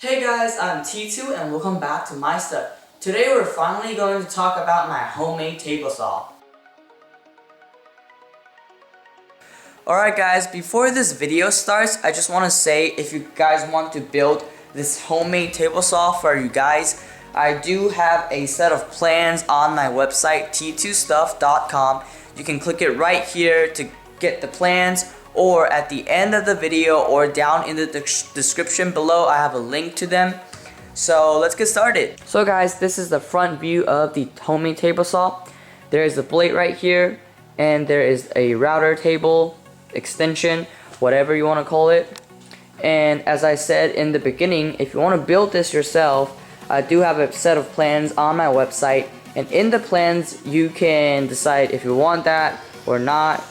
Hey guys, I'm T2 and welcome back to my stuff. Today we're finally going to talk about my homemade table saw. Alright guys, before this video starts, I just want to say if you guys want to build this homemade table saw for you guys, I do have a set of plans on my website, t2stuff.com. You can click it right here to get the plans, or at the end of the video or down in the description below I have a link to them. So let's get started. So guys, this is the front view of the homemade table saw. There is a blade right here, and there is a router table extension, whatever you want to call it. And as I said in the beginning, if you want to build this yourself, I do have a set of plans on my website, and in the plans you can decide if you want that or not,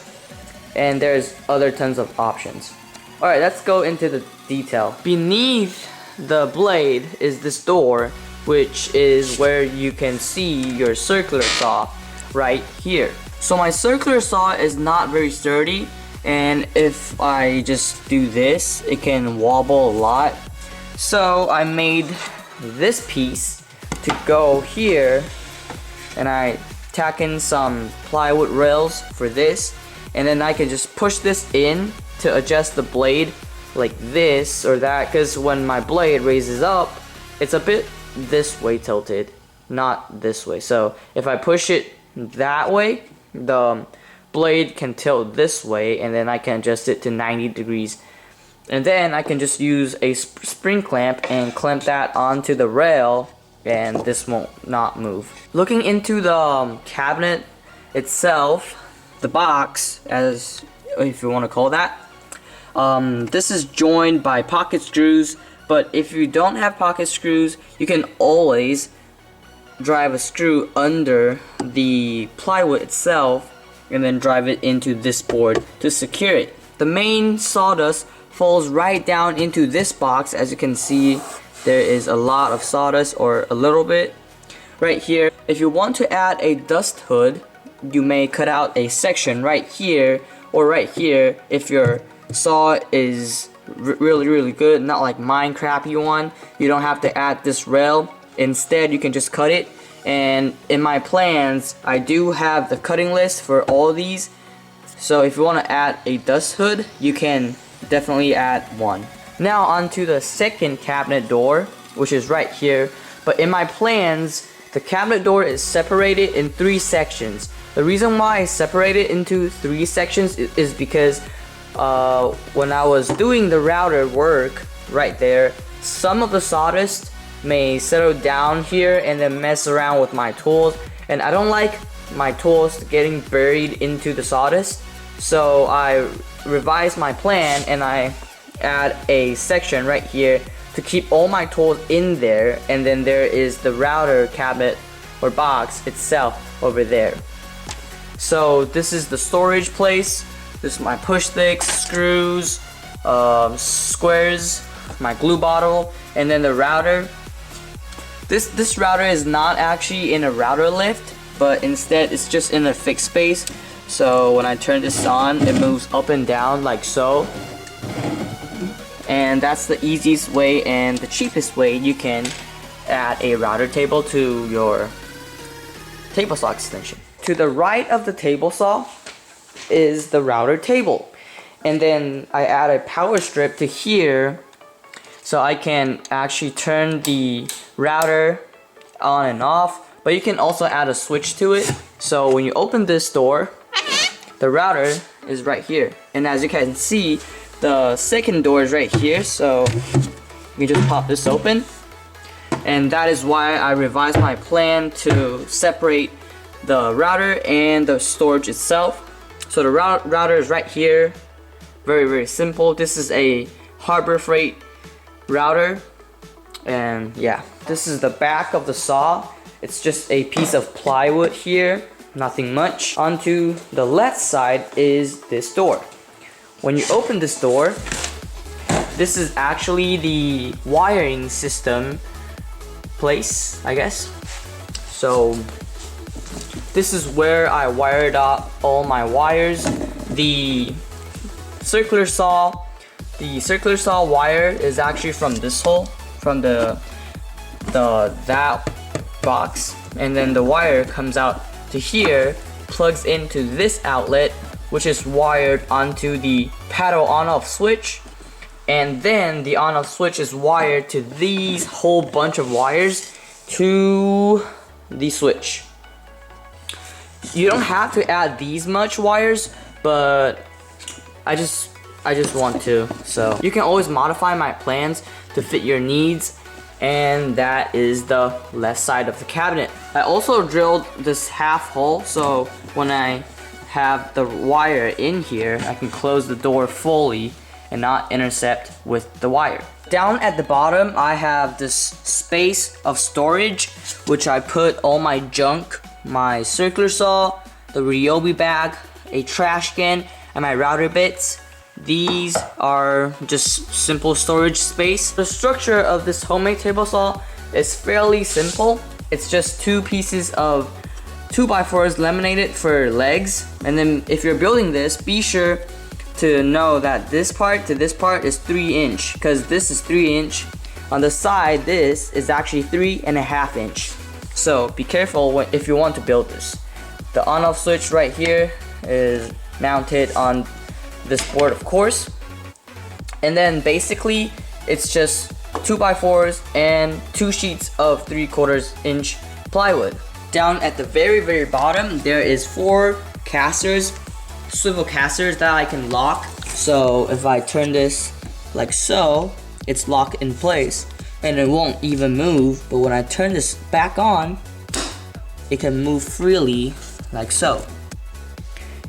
and there's other tons of options. Alright, let's go into the detail. Beneath the blade is this door, which is where you can see your circular saw right here. So my circular saw is not very sturdy, and if I just do this, it can wobble a lot. So I made this piece to go here, and I tack in some plywood rails for this, and then I can just push this in to adjust the blade like this or that, because when my blade raises up, it's a bit this way tilted, not this way. So if I push it that way, the blade can tilt this way, and then I can adjust it to 90 degrees. And then I can just use a spring clamp and clamp that onto the rail, and this won't not move. Looking into the cabinet itself, the box, as if you want to call that, this is joined by pocket screws, but if you don't have pocket screws, you can always drive a screw under the plywood itself and then drive it into this board to secure it. The main sawdust falls right down into this box. As you can see, there is a lot of sawdust, or a little bit right here. If you want to add a dust hood, you may cut out a section right here or right here if your saw is really good, not like mine crappy one. You don't have to add this rail. Instead, you can just cut it. And in my plans, I do have the cutting list for all these. So if you want to add a dust hood, you can definitely add one. Now onto the second cabinet door, which is right here. But in my plans, the cabinet door is separated in 3 sections. The reason why I separate it into 3 sections is because when I was doing the router work right there, some of the sawdust may settle down here and then mess around with my tools, and I don't like my tools getting buried into the sawdust. So I revised my plan and I add a section right here to keep all my tools in there, and then there is the router cabinet or box itself over there. So this is the storage place. This is my push sticks, screws, squares, my glue bottle, and then the router. This router is not actually in a router lift, but instead it's just in a fixed space. So when I turn this on, it moves up and down like so. And that's the easiest way and the cheapest way you can add a router table to your table saw extension. To the right of the table saw is the router table, and then I add a power strip to here so I can actually turn the router on and off, but you can also add a switch to it. So when you open this door, the router is right here, and as you can see, the second door is right here, so you can just pop this open. And that is why I revised my plan to separate the router and the storage itself. So the router is right here. Very simple. This is a Harbor Freight router, and yeah, this is the back of the saw. It's just a piece of plywood here, nothing much. Onto the left side is this door. When you open this door, this is actually the wiring system place, I guess. So this is where I wired up all my wires. The circular saw wire is actually from this hole, from that box, and then the wire comes out to here, plugs into this outlet, which is wired onto the paddle on-off switch, and then the on-off switch is wired to these whole bunch of wires to the switch. You don't have to add these much wires, but I just want to. So you can always modify my plans to fit your needs, and that is the left side of the cabinet. I also drilled this half hole, so when I have the wire in here, I can close the door fully and not intercept with the wire. Down at the bottom, I have this space of storage, which I put all my junk, my circular saw, the Ryobi bag, a trash can, and my router bits. These are just simple storage space. The structure of this homemade table saw is fairly simple. It's just two pieces of 2x4s laminated for legs, and then if you're building this, be sure to know that this part to this part is 3" because this is 3". On the side, this is actually 3.5". So be careful if you want to build this. The on-off switch right here is mounted on this board, of course, and then basically it's just 2x4s and 2 sheets of 3/4" plywood. Down at the very bottom, there is 4 casters, swivel casters that I can lock. So if I turn this like so, it's locked in place and it won't even move, but when I turn this back on, it can move freely like so.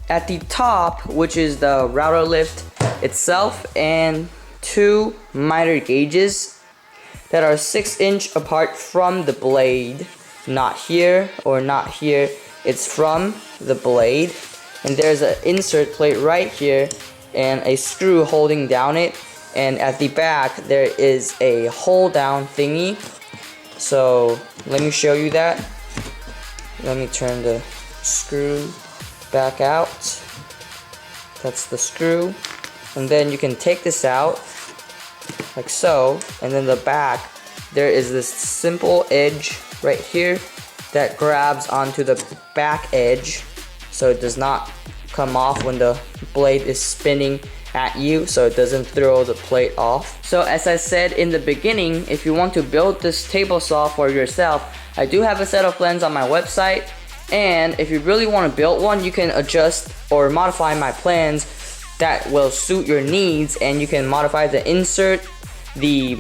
At the top, which is the router lift itself, and 2 miter gauges that are 6" apart from the blade. Not here or not here, it's from the blade. And there's an insert plate right here and a screw holding down it, and at the back there is a hold down thingy. So let me show you that. Let me turn the screw back out. That's the screw, and then you can take this out like so, and then the back there is this simple edge right here that grabs onto the back edge so it does not come off when the blade is spinning at you, so it doesn't throw the plate off. So as I said in the beginning, if you want to build this table saw for yourself, I do have a set of plans on my website, and if you really want to build one, you can adjust or modify my plans that will suit your needs, and you can modify the insert, the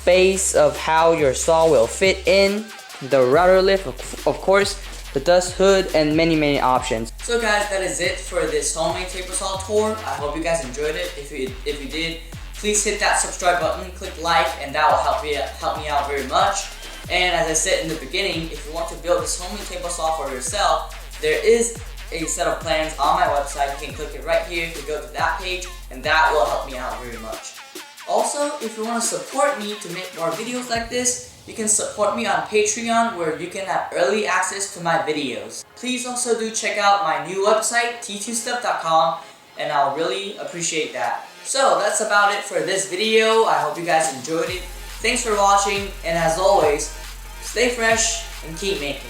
base of how your saw will fit in, the router lift, of course, the dust hood, and many options. So guys, that is it for this homemade table saw tour. I hope you guys enjoyed it. If you did, please hit that subscribe button, click like, and that will help me out very much. And as I said in the beginning, if you want to build this homemade table saw for yourself, there is a set of plans on my website. You can click it right here to go to that page, and that will help me out very much. Also, if you want to support me to make more videos like this, you can support me on Patreon, where you can have early access to my videos. Please also do check out my new website, t2stuff.com, and I'll really appreciate that. So that's about it for this video. I hope you guys enjoyed it. Thanks for watching, and as always, stay fresh and keep making.